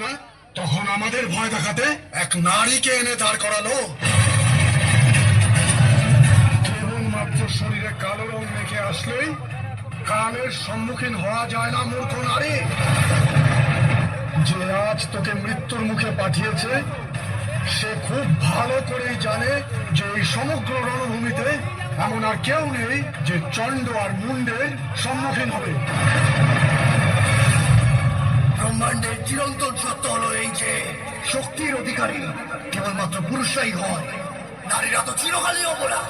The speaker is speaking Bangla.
না, তখন আমাদের ভয় দেখাতে এক নারীকে এনে দাঁড় করালো। কেবলমাত্র শরীরে কালো রং মেখে আসলেই কালের সম্মুখীন হওয়া যায় না মূর্খ নারী। যে আজ তোকে মৃত্যুর মুখে পাঠিয়েছে সে খুব ভালো করেই জানে যে এই সমগ্র রণভূমিতে এমন আর কেউ নেই যে চণ্ড আর মুন্ডের সম্মুখীন হবে। ব্রহ্মাণ্ডের চিরন্তন সত্য হলো এই যে শক্তির অধিকারী কেবলমাত্র পুরুষরাই হয়, নারীরা তো চিরকালই অবলা।